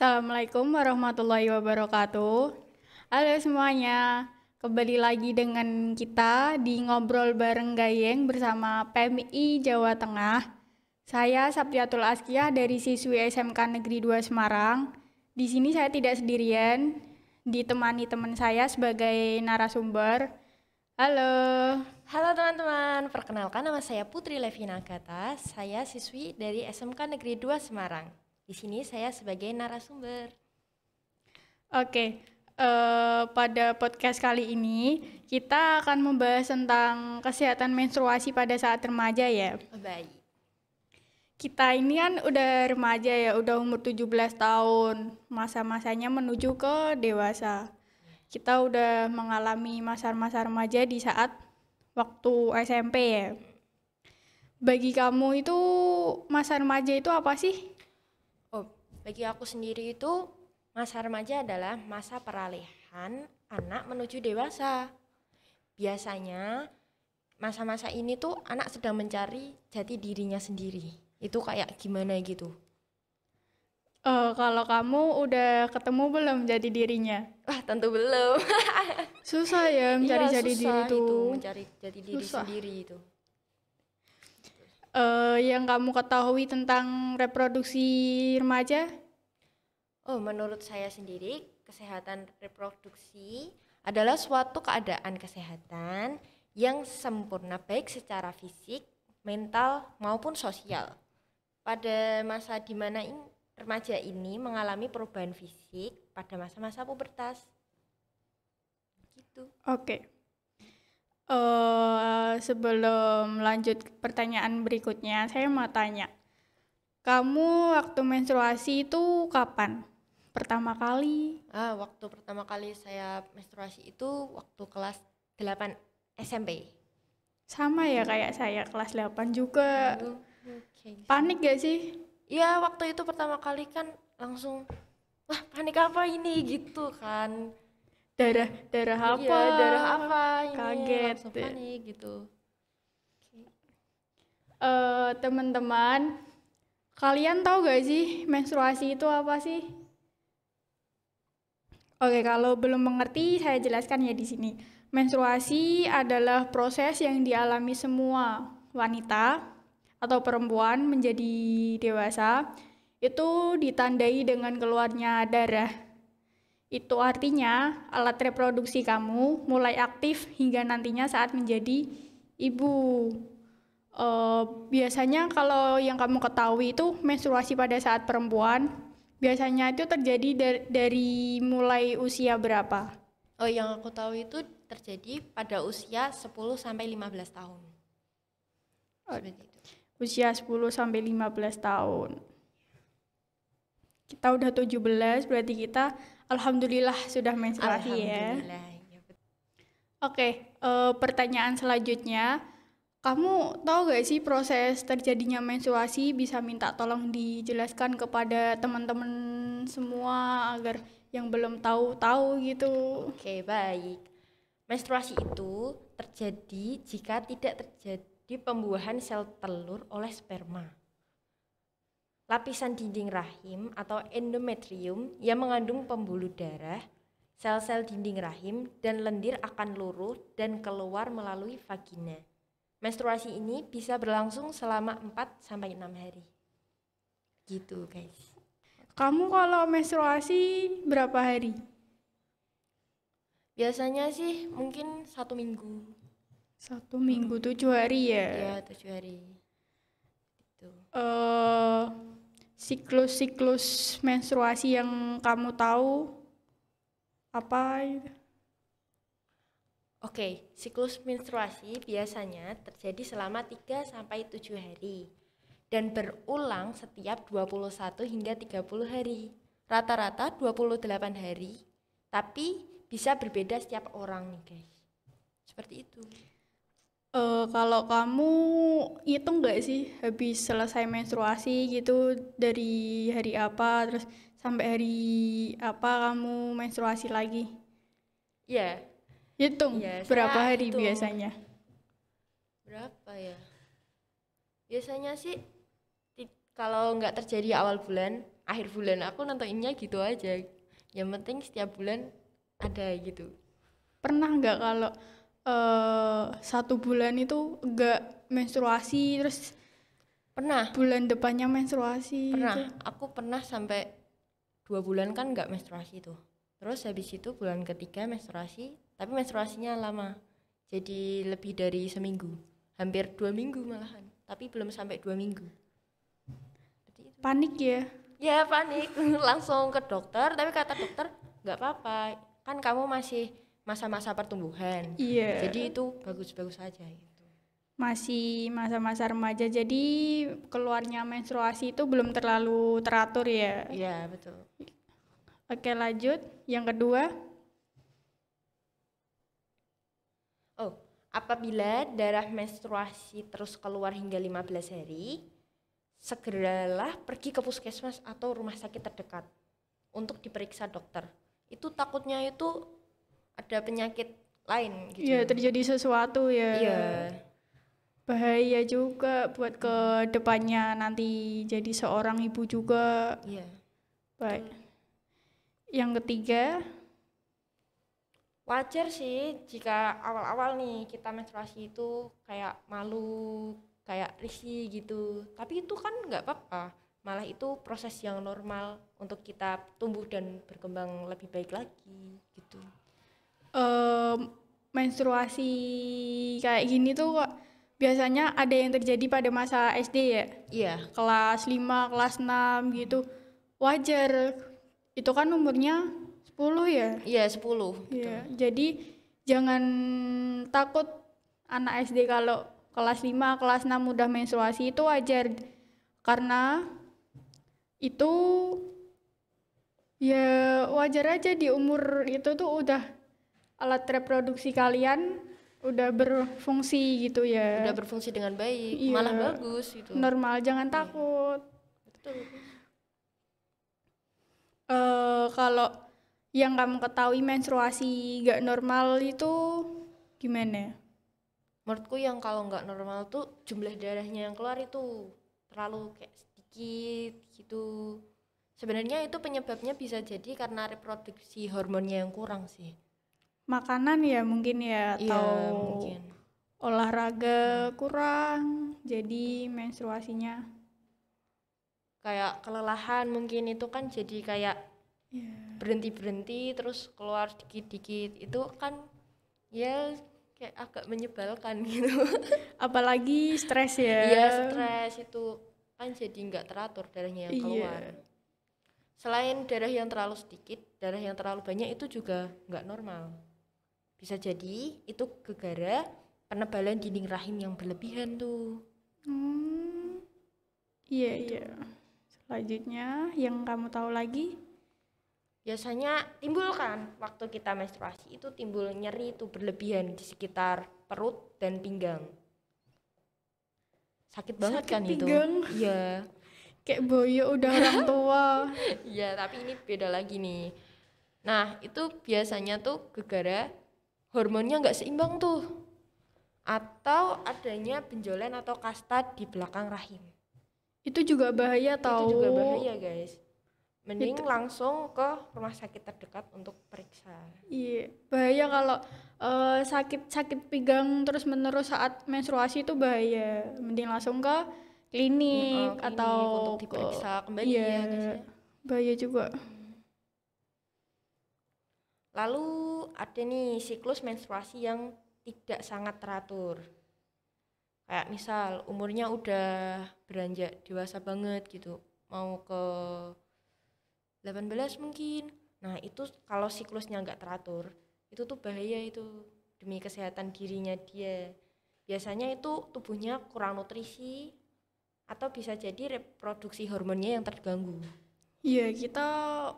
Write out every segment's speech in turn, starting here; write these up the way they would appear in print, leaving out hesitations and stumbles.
Assalamualaikum warahmatullahi wabarakatuh. Halo semuanya, kembali lagi dengan kita di Ngobrol Bareng Gayeng bersama PMI Jawa Tengah. Saya Saptiatul Azkiyah dari siswi SMK Negeri 2 Semarang. Di sini saya tidak sendirian, ditemani teman saya sebagai narasumber. Halo. Halo teman-teman, perkenalkan nama saya Putri Levina Gata. Saya siswi dari SMK Negeri 2 Semarang. Di sini saya sebagai narasumber. Oke, pada podcast kali ini kita akan membahas tentang kesehatan menstruasi pada saat remaja ya. Baik. Kita ini kan udah remaja ya, udah umur 17 tahun, masa-masanya menuju ke dewasa. Kita udah mengalami masa-masa remaja di saat waktu SMP ya. Bagi kamu itu masa remaja itu apa sih? Bagi aku sendiri itu masa remaja adalah masa peralihan anak menuju dewasa. Biasanya masa-masa ini tuh anak sedang mencari jati dirinya sendiri. Itu kayak gimana gitu. Kalau kamu udah ketemu belum jati dirinya? Wah, tentu belum. Susah ya mencari jati diri susah itu, itu. mencari jati diri Susah. sendiri itu. Yang kamu ketahui tentang reproduksi remaja? Menurut saya sendiri, kesehatan reproduksi adalah suatu keadaan kesehatan yang sempurna baik secara fisik, mental, maupun sosial. Pada masa di mana remaja ini mengalami perubahan fisik pada masa-masa pubertas. Gitu. Oke. Sebelum lanjut ke pertanyaan berikutnya, saya mau tanya. Kamu waktu menstruasi itu kapan? Pertama kali? Waktu pertama kali saya menstruasi itu waktu kelas 8 SMP. Sama ya kayak saya, kelas 8 juga. Okay. Panik gak sih? Iya, waktu itu pertama kali kan langsung, wah panik apa ini gitu kan. Darah apa? Iya, darah apa ini, Kaget. langsung panik gitu. Teman-teman, kalian tahu gak sih menstruasi itu apa sih? Oke, kalau belum mengerti saya jelaskan ya di sini. Menstruasi adalah proses yang dialami semua wanita atau perempuan menjadi dewasa. Itu ditandai dengan keluarnya darah. Itu artinya alat reproduksi kamu mulai aktif hingga nantinya saat menjadi ibu. Biasanya kalau yang kamu ketahui itu menstruasi pada saat perempuan biasanya itu terjadi dari mulai usia berapa? Yang aku tahu itu terjadi pada usia 10 sampai 15 tahun. Seperti itu. Usia 10 sampai 15 tahun. Kita udah 17, berarti kita alhamdulillah sudah menstruasi ya. Oke, pertanyaan selanjutnya. Kamu tahu gak sih proses terjadinya menstruasi? Bisa minta tolong dijelaskan kepada teman-teman semua agar yang belum tahu gitu. Oke, baik. Menstruasi itu terjadi jika tidak terjadi pembuahan sel telur oleh sperma. Lapisan dinding rahim atau endometrium yang mengandung pembuluh darah, sel-sel dinding rahim dan lendir akan luruh dan keluar melalui vagina. Menstruasi ini bisa berlangsung selama 4-6 hari. Gitu guys. Kamu kalau menstruasi berapa hari? Biasanya sih mungkin 1 minggu. 1 minggu, 7 hari ya? Iya, 7 hari. Gitu. Siklus menstruasi yang kamu tahu apa itu? Oke, siklus menstruasi biasanya terjadi selama 3-7 hari dan berulang setiap 21 hingga 30 hari. Rata-rata 28 hari, tapi bisa berbeda setiap orang nih guys. Seperti itu. Kalau kamu hitung nggak sih habis selesai menstruasi gitu dari hari apa terus sampai hari apa kamu menstruasi lagi? Iya. Hitung Iya, berapa saya hari hitung. biasanya? Berapa ya? Biasanya sih kalau nggak terjadi awal bulan, akhir bulan aku nontoninnya gitu aja. Yang penting setiap bulan ada gitu. Pernah nggak kalau 1 bulan itu nggak menstruasi, terus Pernah, bulan depannya menstruasi itu? aku pernah sampai 2 bulan kan nggak menstruasi tuh. Terus habis itu bulan ketiga menstruasi, tapi menstruasinya lama. Jadi lebih dari seminggu, hampir 2 minggu malahan. Tapi belum sampai 2 minggu. Jadi itu. Panik ya? Ya panik, langsung ke dokter. Tapi kata dokter nggak apa-apa, kan kamu masih masa-masa pertumbuhan. Iya. Jadi itu bagus-bagus aja gitu. Masih masa-masa remaja, jadi keluarnya menstruasi itu belum terlalu teratur ya. Iya betul. Oke, lanjut. Yang kedua, Oh, apabila darah menstruasi terus keluar hingga 15 hari, segeralah pergi ke puskesmas atau rumah sakit terdekat untuk diperiksa dokter. Itu takutnya itu ada penyakit lain gitu. ya terjadi sesuatu ya. Iya. Bahaya juga buat ke depannya nanti jadi seorang ibu juga. Iya. Baik. Yang ketiga, Wajar sih jika awal-awal nih kita menstruasi itu kayak malu, kayak risih gitu. Tapi itu kan nggak apa-apa. Malah itu proses yang normal untuk kita tumbuh dan berkembang lebih baik lagi gitu. menstruasi kayak gini tuh kok biasanya ada yang terjadi pada masa SD ya. Iya, Kelas 5, kelas 6 gitu. Wajar. Itu kan umurnya 10 ya. iya 10. Iya, jadi jangan takut anak SD kalau kelas 5, kelas 6 udah menstruasi itu wajar. Karena itu ya wajar aja di umur itu tuh udah alat reproduksi kalian udah berfungsi gitu ya. Udah berfungsi dengan baik, Iya. malah bagus gitu. Normal, jangan takut. Betul. Kalau yang kamu ketahui menstruasi gak normal itu gimana? Menurutku yang kalau nggak normal tuh jumlah darahnya yang keluar itu terlalu kayak sedikit gitu. Sebenarnya itu penyebabnya bisa jadi karena reproduksi hormonnya yang kurang sih. Makanan ya mungkin ya, Iya, atau mungkin. olahraga kurang, jadi menstruasinya. Kayak kelelahan mungkin itu kan jadi kayak berhenti-berhenti terus keluar dikit-dikit. Itu kan ya kayak agak menyebalkan gitu. Apalagi stres ya. Iya, stres itu kan jadi nggak teratur darahnya yang Iya. keluar. Selain darah yang terlalu sedikit, darah yang terlalu banyak itu juga nggak normal. Bisa jadi itu gegara penebalan dinding rahim yang berlebihan tuh. Iya, iya. Selanjutnya yang kamu tahu lagi? Biasanya timbul kan waktu kita menstruasi itu timbul nyeri itu berlebihan di sekitar perut dan pinggang. Sakit banget Sakit kan pinggang. itu? Iya. Kayak boyo udah orang tua. Iya, tapi ini beda lagi nih. Nah, itu biasanya tuh gegara hormonnya nggak seimbang tuh. Atau adanya benjolan atau kasta di belakang rahim. Itu juga bahaya tahu. Itu juga bahaya, guys. Mending langsung ke rumah sakit terdekat untuk periksa. Iya, bahaya kalau sakit pinggang terus menerus saat menstruasi itu bahaya. Mending langsung ke klinik Klinik atau untuk diperiksa kembali iya, ya, guys ya. bahaya juga. Lalu ada nih siklus menstruasi yang tidak sangat teratur. Kayak misal umurnya udah beranjak dewasa banget gitu, mau ke 18 mungkin. Nah itu kalau siklusnya nggak teratur, itu tuh bahaya itu demi kesehatan dirinya dia. Biasanya itu tubuhnya kurang nutrisi atau bisa jadi reproduksi hormonnya yang terganggu. Iya, kita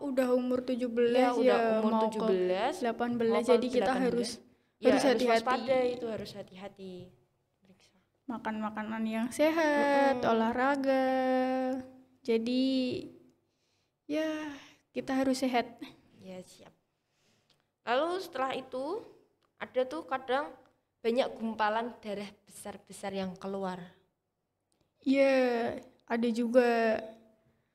udah umur 17 Iya, udah ya, umur mau 17, ke 18, mau ke jadi kita 18. harus Ya, harus hati-hati. waspada itu, harus hati-hati. Periksa. Makan makanan yang sehat, olahraga. Jadi ya kita harus sehat. Ya, siap. Lalu setelah itu ada tuh kadang banyak gumpalan darah besar-besar yang keluar. Iya, ada juga.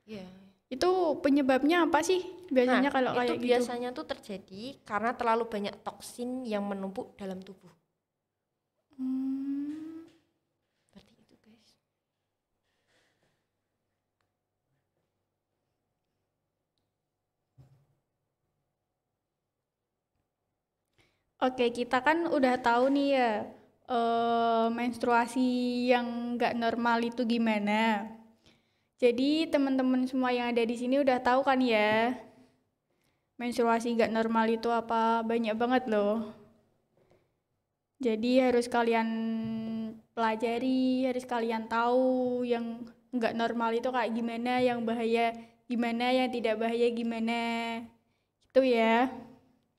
Ya, Itu penyebabnya apa sih biasanya kalau itu kayak gitu? biasanya tuh terjadi karena terlalu banyak toksin yang menumpuk dalam tubuh. Hmm, Seperti itu, guys. Oke, kita kan udah tahu nih ya, menstruasi yang nggak normal itu gimana. Jadi teman-teman semua yang ada di sini udah tahu kan ya, menstruasi nggak normal itu apa? Banyak banget loh. Jadi harus kalian pelajari, harus kalian tahu yang nggak normal itu kayak gimana, yang bahaya gimana, yang tidak bahaya gimana. Itu ya.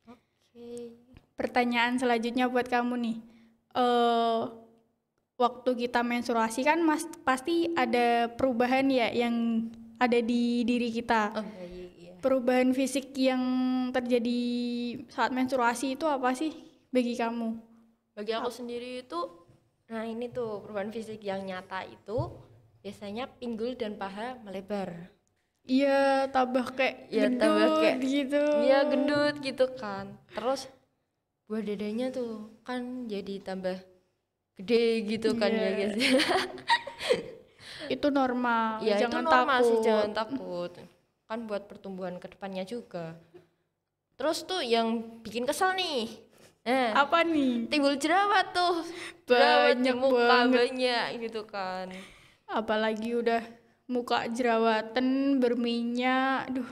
Oke. Pertanyaan selanjutnya buat kamu nih. eh Waktu kita menstruasi kan pasti ada perubahan ya yang ada di diri kita. Oh iya, iya. Perubahan fisik yang terjadi saat menstruasi itu apa sih bagi kamu? Bagi aku sendiri itu, nah ini tuh perubahan fisik yang nyata itu biasanya pinggul dan paha melebar. Iya, tambah kayak Ya tambah gendut kayak, gitu. ya gendut gitu kan. Terus buah dadanya tuh kan jadi tambah gede gitu kan ya Iya, guys. itu normal. Ya itu Jangan normal sih, jangan takut. takut. Kan buat pertumbuhan kedepannya juga. Terus tuh yang bikin kesel nih, Apa nih? timbul jerawat tuh, jerawat di Banyak muka banget. banyak gitu kan. Apalagi udah muka jerawatan, berminyak. Duh,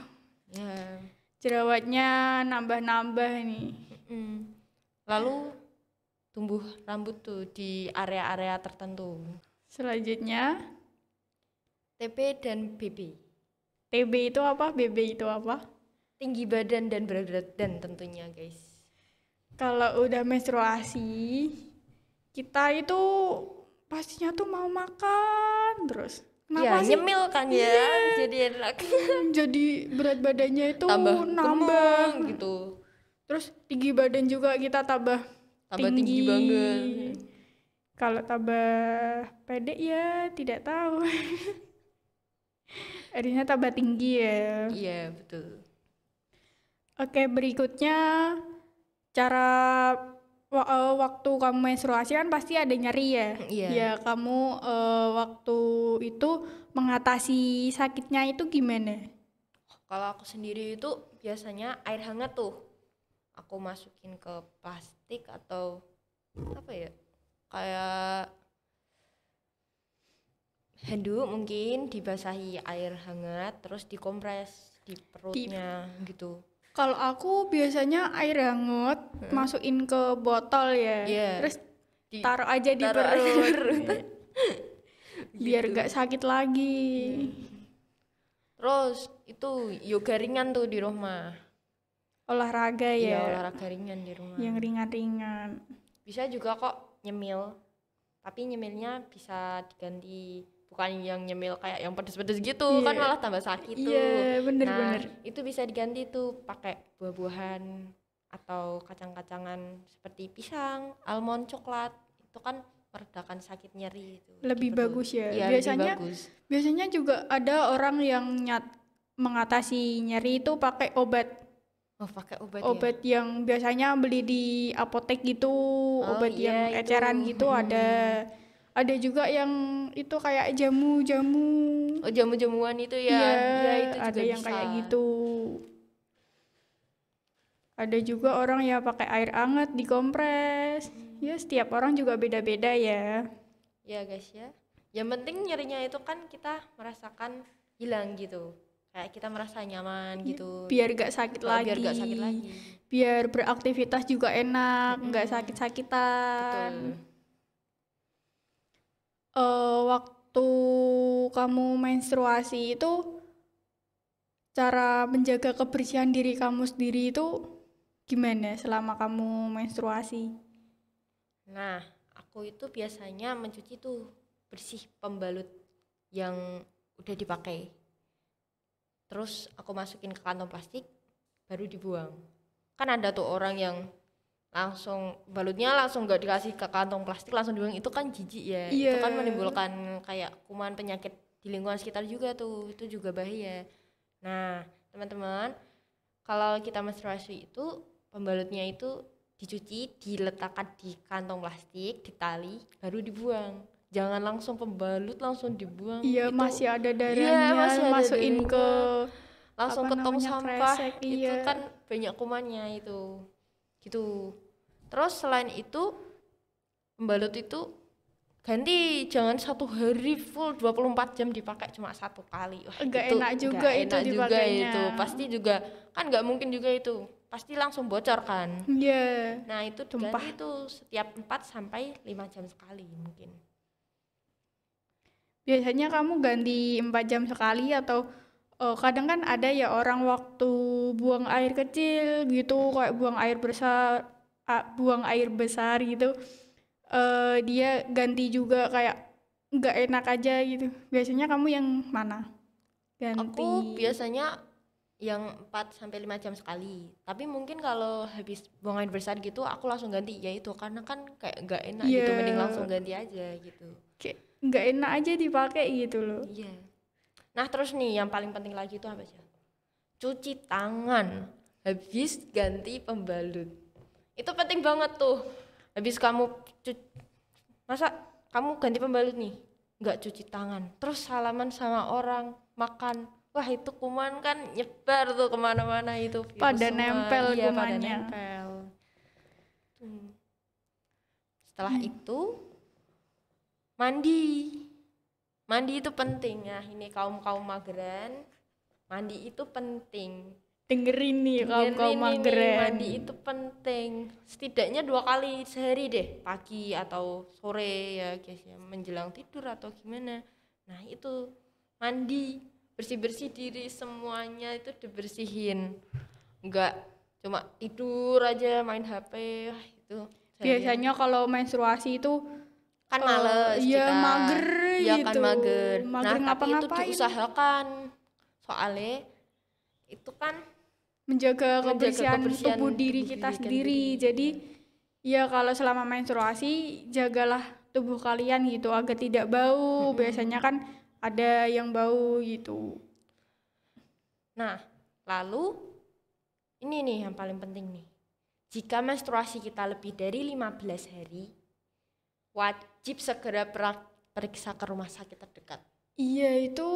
Ya. jerawatnya nambah-nambah nih. Mm. Lalu tumbuh rambut tuh di area-area tertentu. Selanjutnya, TB dan BB. TB itu apa? BB itu apa? Tinggi badan dan berat badan tentunya guys. Kalau udah menstruasi, kita itu pastinya tuh mau makan terus. Ya Kenapa sih? nyemil kan ya, Iya. jadi enak. Jadi berat badannya itu Tambah nambah. gemuk gitu. Terus tinggi badan juga kita tambah Tambah tinggi banget. Kalau tambah pendek ya tidak tahu. Harusnya tambah tinggi ya. Iya betul. Oke, berikutnya cara waktu kamu menstruasi kan pasti ada nyeri ya. Iya. Ya, kamu waktu itu mengatasi sakitnya itu gimana? Kalau aku sendiri itu biasanya air hangat tuh aku masukin ke plastik atau apa ya, kayak handuk mungkin dibasahi air hangat terus dikompres di perutnya gitu. Kalau aku biasanya air hangat masukin ke botol ya. Iya. Terus taruh aja di Taruh aja di perut. perut. Biar Gitu. gak sakit lagi. Terus itu yoga ringan tuh di rumah. Olahraga Iya, ya. olahraga ringan di rumah. Yang ringan-ringan. Bisa juga kok nyemil. Tapi nyemilnya bisa diganti, bukan yang nyemil kayak yang pedes-pedes gitu, Iya. kan malah tambah sakit tuh. Iya, bener-bener. Nah, itu bisa diganti tuh pakai buah-buahan atau kacang-kacangan seperti pisang, almond, coklat. Itu kan meredakan sakit nyeri itu. Lebih di perut. bagus ya. Iya, Biasanya lebih bagus. biasanya juga ada orang yang mengatasi nyeri itu pakai obat. Oh, pakai obat, Obat yang biasanya beli di apotek gitu, obat iya, yang eceran itu. gitu ada. Ada juga yang itu kayak jamu-jamu. Oh, jamu-jamuan itu ya. Iya, Iya, itu juga ada yang bisa. kayak gitu. Ada juga orang ya pakai air hangat dikompres. Ya, setiap orang juga beda-beda ya. Ya guys ya. Yang penting nyerinya itu kan kita merasakan hilang gitu. Kayak kita merasa nyaman gitu. Biar gak sakit lagi. Biar gak sakit lagi. Biar beraktivitas juga enak, nggak sakit-sakitan. Betul. Waktu kamu menstruasi itu cara menjaga kebersihan diri kamu sendiri itu gimana selama kamu menstruasi? Nah, aku itu biasanya mencuci tuh bersih pembalut yang udah dipakai. Terus aku masukin ke kantong plastik, baru dibuang. Kan ada tuh orang yang langsung balutnya langsung nggak dikasih ke kantong plastik, langsung dibuang. Itu kan jijik ya. Iya. Itu kan menimbulkan kayak kuman penyakit di lingkungan sekitar juga tuh. Itu juga bahaya. Nah, teman-teman, kalau kita menstruasi itu pembalutnya itu dicuci, diletakkan di kantong plastik, ditali, baru dibuang. Jangan langsung pembalut langsung dibuang. Iya, Itu masih ada iya, darahnya, masih ada masukin ke darahnya. Langsung apa ke tong namanya sampah. kresek. Itu Iya. kan banyak kumannya itu. Gitu. Terus selain itu pembalut itu ganti, jangan satu hari full 24 jam dipakai cuma satu kali. Wah, Nggak itu enak juga nggak itu enak juga dipakainya. itu. Pasti juga kan nggak mungkin juga itu. Pasti langsung bocor kan. Iya. Nah, itu Tumpah. diganti itu setiap 4 sampai 5 jam sekali mungkin. Biasanya kamu ganti 4 jam sekali atau kadang kan ada ya orang waktu buang air kecil gitu, kayak buang air besar gitu. Dia ganti juga kayak nggak enak aja gitu. Biasanya kamu yang mana? Aku Ganti. biasanya yang 4 sampai 5 jam sekali. Tapi mungkin kalau habis buang air besar gitu aku langsung ganti ya itu, karena kan kayak nggak enak gitu, mending langsung Iya, ganti aja gitu. kayak nggak enak aja dipakai gitu loh. Iya. Nah, terus nih yang paling penting lagi itu apa sih? Cuci tangan habis ganti pembalut. Itu penting banget tuh. Habis kamu masa kamu ganti pembalut nih, nggak cuci tangan, terus salaman sama orang, makan, wah itu kuman kan nyebar tuh kemana-mana, itu virus Pada semua. nempel Iya, pada kumannya. nempel. Setelah itu mandi. Mandi itu penting ya, ini kaum mageran, mandi itu penting. Dengerin nih kaum Dengerin ini, mageran. mandi itu penting. Setidaknya 2 kali sehari deh, pagi atau sore ya guys ya, menjelang tidur atau gimana. Nah itu mandi, bersih-bersih diri, semuanya itu dibersihin. Enggak cuma tidur aja main HP, wah itu seharian. Biasanya kalau menstruasi itu Kan males ya kita. mager Ya gitu. kan mager. Mager Nah tapi itu ngapa-ngapain. diusahakan, soalnya itu kan Menjaga menjaga kebersihan tubuh diri tubuh kita diri sendiri. Jadi ya kalau selama menstruasi jagalah tubuh kalian gitu agar tidak bau. Biasanya kan ada yang bau gitu. Nah, lalu ini nih yang paling penting nih. Jika menstruasi kita lebih dari 15 hari, wajib segera periksa ke rumah sakit terdekat. Iya itu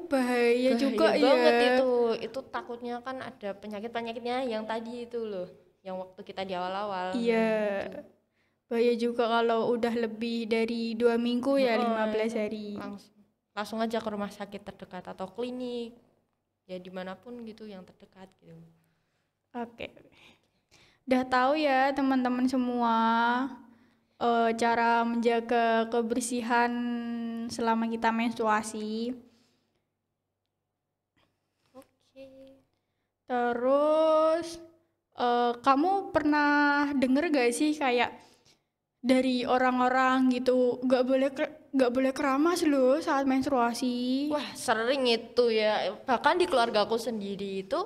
bahaya juga Bahaya banget ya. itu takutnya kan ada penyakit-penyakitnya yang tadi itu loh, yang waktu kita di awal-awal. Iya. Bahaya juga kalau udah lebih dari 2 minggu ya, 15 hari. Langsung aja ke rumah sakit terdekat atau klinik, ya dimanapun gitu yang terdekat gitu. Oke. Udah tahu ya teman-teman semua cara menjaga kebersihan selama kita menstruasi. Oke. Terus kamu pernah denger gak sih kayak dari orang-orang gitu nggak boleh keramas loh saat menstruasi? Wah, sering itu ya. Bahkan di keluarga aku sendiri itu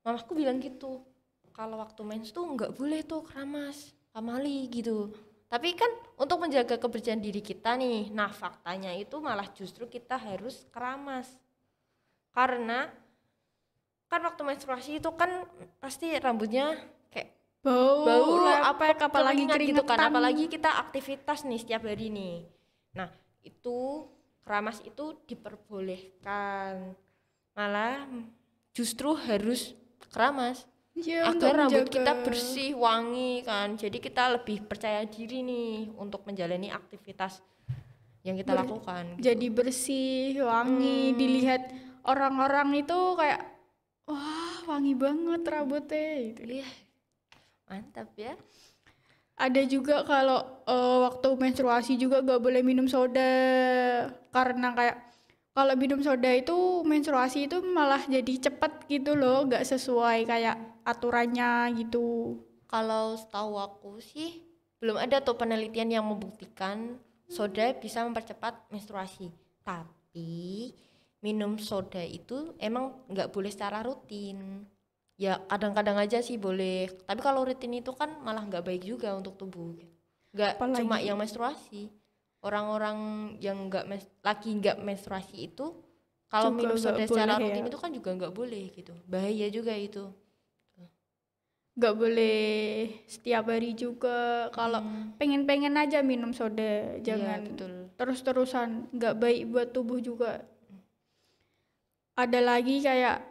mamaku bilang gitu. Kalau waktu mens tuh nggak boleh tuh keramas, pamali gitu. Tapi kan untuk menjaga kebersihan diri kita nih, nah faktanya itu malah justru kita harus keramas. Karena kan waktu menstruasi itu kan pasti rambutnya kayak Bau apa apalagi gitu kan, keringetan. apalagi kita aktivitas nih setiap hari nih. Nah itu keramas itu diperbolehkan, malah justru harus keramas Ya, agar untuk rambut menjaga. kita bersih, wangi kan. Jadi kita lebih percaya diri nih untuk menjalani aktivitas yang kita lakukan gitu. Jadi bersih, wangi, dilihat orang-orang itu kayak wah, wangi banget rambutnya gitu. Iya, mantap ya. Ada juga kalau waktu menstruasi juga gak boleh minum soda karena kayak kalau minum soda itu menstruasi itu malah jadi cepet gitu loh, gak sesuai kayak aturannya gitu. Kalau setahu aku sih belum ada tuh penelitian yang membuktikan soda bisa mempercepat menstruasi. Tapi minum soda itu emang nggak boleh secara rutin. Ya kadang-kadang aja sih boleh. Tapi kalau rutin itu kan malah nggak baik juga untuk tubuh. Nggak Apalagi- cuma yang menstruasi. Orang-orang yang lagi nggak menstruasi itu Kalau Juga minum nggak soda secara boleh rutin ya. itu kan juga nggak boleh gitu, bahaya juga itu. Nggak boleh setiap hari juga. Kalau Mm, pengen-pengen aja minum soda, iya jangan betul. terus-terusan. Nggak baik buat tubuh juga. Ada lagi kayak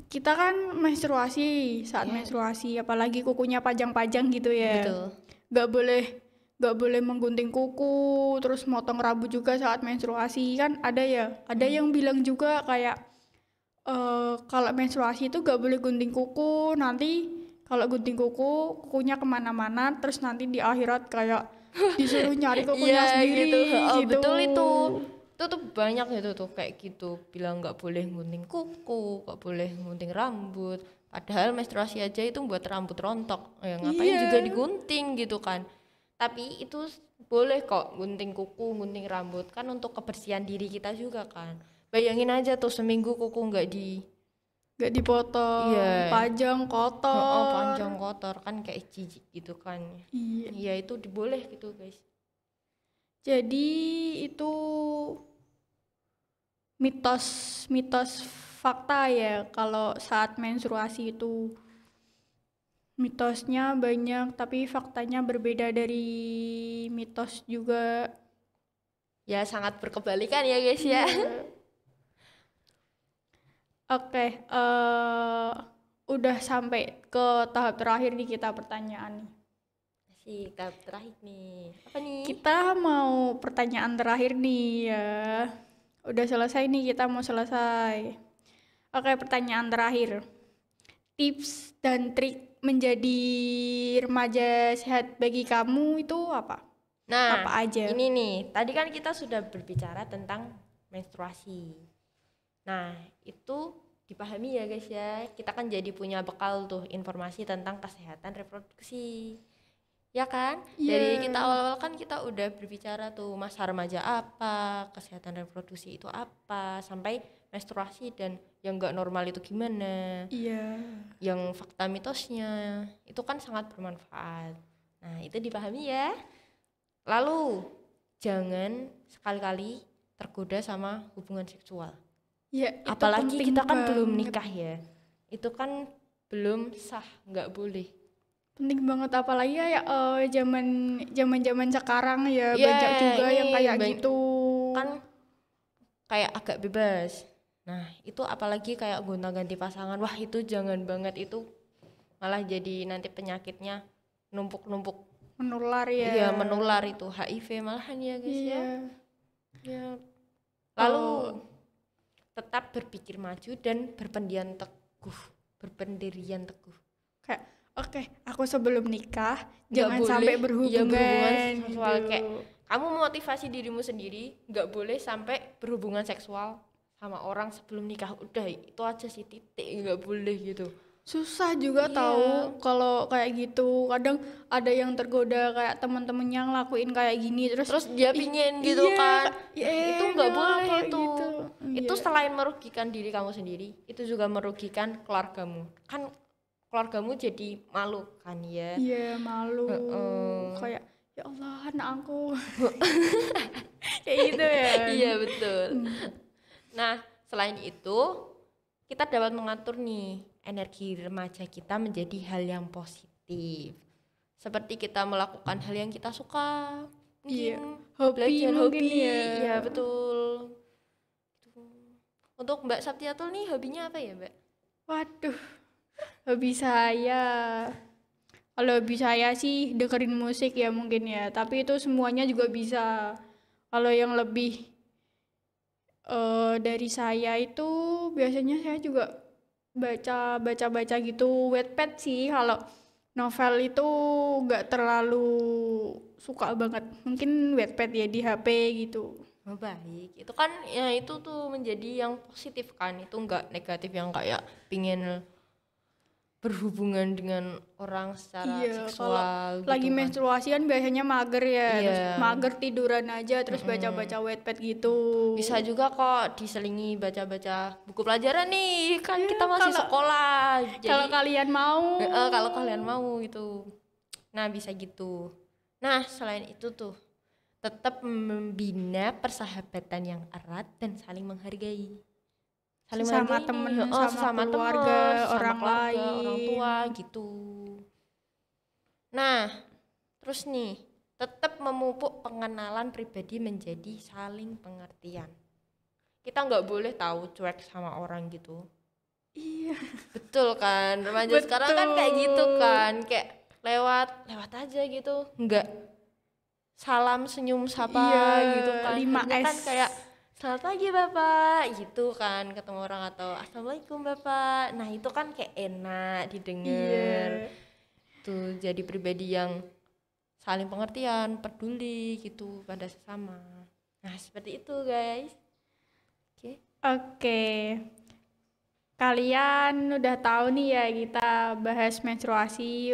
kita kan menstruasi, saat Ya, menstruasi, apalagi kukunya pajang-pajang gitu ya. betul. Nggak boleh nggak boleh menggunting kuku, terus motong rambut juga saat menstruasi kan ada ya. Ada Mm. yang bilang juga kayak kalau menstruasi itu nggak boleh gunting kuku, nanti kalau gunting kuku, kukunya kemana-mana, terus nanti di akhirat kayak disuruh nyari kukunya Iya gitu. sendiri Oh, gitu. betul itu. Itu tuh banyak itu tuh kayak gitu. Bilang nggak boleh gunting kuku, nggak boleh gunting rambut. Padahal menstruasi aja itu buat rambut rontok. Ya ngapain juga Iya, digunting gitu kan. Tapi itu boleh kok gunting kuku, gunting rambut kan untuk kebersihan diri kita juga kan. Bayangin aja tuh seminggu kuku nggak di nggak dipotong, iya. pajang Oh, kotor. panjang kotor kan kayak jijik gitu kan. Iya. Iya itu diboleh gitu guys. Jadi itu mitos-mitos fakta ya kalau saat menstruasi itu mitosnya banyak tapi faktanya berbeda dari mitos juga. Ya sangat berkebalikan ya guys ya. Iya. Oke, udah sampai ke tahap terakhir nih kita pertanyaan nih. Masih tahap terakhir nih. Apa nih? Kita mau pertanyaan terakhir nih ya. Udah selesai nih, kita mau selesai. Oke, pertanyaan terakhir. Tips dan trik menjadi remaja sehat bagi kamu itu apa? Nah, Apa aja? ini nih. Tadi kan kita sudah berbicara tentang menstruasi. Nah, itu dipahami ya guys ya. Kita kan jadi punya bekal tuh informasi tentang kesehatan reproduksi. Ya kan? Dari kita Iya. awal-awal kan kita udah berbicara tuh masa remaja apa, kesehatan reproduksi itu apa, sampai menstruasi dan yang nggak normal itu gimana, Iya. yang fakta mitosnya itu kan sangat bermanfaat. Nah itu dipahami ya. Lalu jangan sekali-kali tergoda sama hubungan seksual. Ya, itu Apalagi penting kita kan belum banget. nikah ya. Itu kan belum sah, nggak boleh. Penting banget apalagi ya zaman sekarang ya Ya banyak juga ini yang kayak gitu. kan kayak agak bebas. Nah, itu apalagi kayak gonta-ganti pasangan. Wah, itu jangan banget itu malah jadi nanti penyakitnya numpuk-numpuk. Menular Iya, ya. menular itu HIV malahan ya, guys ya. Iya. Ya. Lalu Oh, tetap berpikir maju dan berpendirian teguh. Berpendirian teguh. kayak oke, aku sebelum nikah Nggak jangan boleh, sampai iya, berhubungan berhubungan seksual gitu. kayak kamu motivasi dirimu sendiri, nggak boleh sampai berhubungan seksual sama orang sebelum nikah. Udah itu aja sih titik, nggak boleh gitu. Susah juga Iya. tahu kalau kayak gitu. Kadang ada yang tergoda kayak teman-temannya ngelakuin kayak gini Terus dia ih, pingin gitu iya, kan. ya Nah, itu nggak boleh apa itu. gitu. Itu Iya. selain merugikan diri kamu sendiri, itu juga merugikan keluargamu. Kan keluargamu jadi malu kan ya. Iya, malu. Heeh. Kayak ya Allah, anak aku. Kayak gitu ya. Iya betul. Hmm. Nah, selain itu kita dapat mengatur nih energi remaja kita menjadi hal yang positif. Seperti kita melakukan hal yang kita suka. Iya. Mungkin Hobi belajar mungkin hobi. ya. Iya, betul. Gitu. Untuk Mbak Saptiatul nih hobinya apa ya, Mbak? Waduh, hobi saya. Kalau hobi saya sih dengerin musik ya mungkin ya. Tapi itu semuanya juga bisa. Kalau yang lebih dari saya itu biasanya saya juga baca gitu Wattpad sih. Kalau novel itu nggak terlalu suka banget. Mungkin Wattpad ya di HP gitu. Oh, baik. Itu kan ya itu tuh menjadi yang positif kan. Itu enggak negatif yang kayak pingin berhubungan dengan orang secara Iya, kalau seksual lagi gitu kan. menstruasi kan biasanya mager ya, terus Iya. mager tiduran aja, terus baca-baca Wattpad gitu. Bisa juga kok diselingi baca-baca buku pelajaran nih. Kan Ya, kita masih kalau sekolah. kalau Jadi kalian mau, kalau kalian mau gitu. Nah, bisa gitu. Nah, selain itu tuh tetap membina persahabatan yang erat dan saling menghargai. Saling Sesama menghargai temen, nih, sama keluarga, sesama orang keluarga, orang lain. tua gitu. Nah, terus nih, tetap memupuk pengenalan pribadi menjadi saling pengertian. Kita nggak boleh tahu cuek sama orang gitu. Iya. Betul kan, remaja sekarang kan kayak gitu kan, kayak lewat aja gitu, nggak salam senyum sapa Iya, gitu kan. 5S. Harusnya kan kayak selamat pagi bapak gitu kan, ketemu orang, atau assalamualaikum bapak. Nah itu kan kayak enak didengar. Iya. Tuh jadi pribadi yang saling pengertian, peduli gitu pada sesama. Nah seperti itu guys. Oke. Oke. Kalian udah tahu nih ya, kita bahas menstruasi,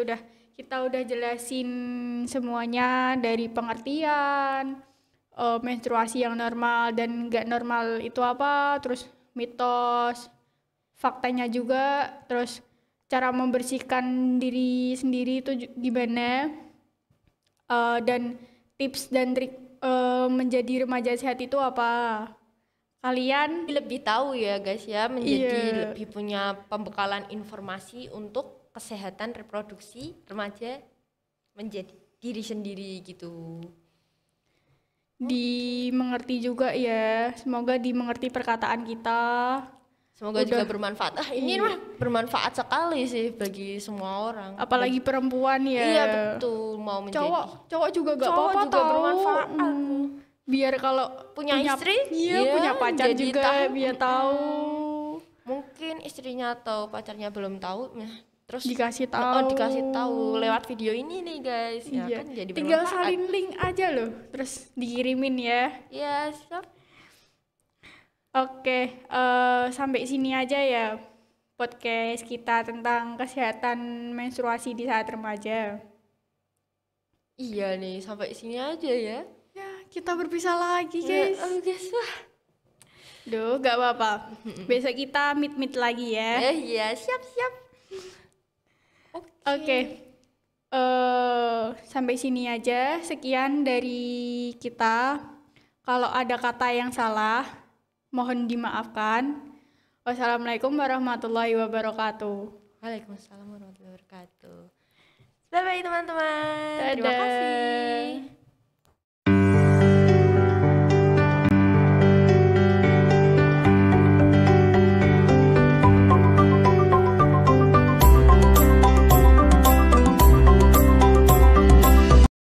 kita udah jelasin semuanya dari pengertian, menstruasi yang normal dan nggak normal itu apa, terus mitos, faktanya juga, terus cara membersihkan diri sendiri itu gimana, dan tips dan trik menjadi remaja sehat itu apa. Kalian Lebih tahu ya guys ya, menjadi Iya. lebih punya pembekalan informasi untuk kesehatan reproduksi remaja menjadi diri sendiri gitu. dimengerti juga ya, semoga dimengerti perkataan kita. Semoga Udah. juga bermanfaat. Ini mah bermanfaat sekali sih bagi semua orang. Apalagi perempuan ya. Iya betul, mau menjadi Cowok juga gak Cowok apa-apa juga tahu. bermanfaat. Biar kalau Punya istri, iya, iya, punya pacar jadi juga tahu. biar tahu. Mungkin istrinya atau pacarnya belum tahu, nah, terus Dikasih tahu. dikasih tahu lewat video ini nih guys. Ya Iya. kan jadi Tinggal bermanfaat. salin link aja loh, terus dikirimin ya. Iya, siap. Oke, sampai sini aja ya podcast kita tentang kesehatan menstruasi di saat remaja. Iya nih, sampai sini aja ya. Ya, kita berpisah lagi, guys. Guys, wah. Duh, gak apa-apa. Besok kita meet lagi ya. Iya, siap. Oke. Sampai sini aja. Sekian dari kita. Kalau ada kata yang salah, mohon dimaafkan. Wassalamualaikum warahmatullahi wabarakatuh. Waalaikumsalam warahmatullahi wabarakatuh. Bye bye teman-teman. Terima Dadah. kasih.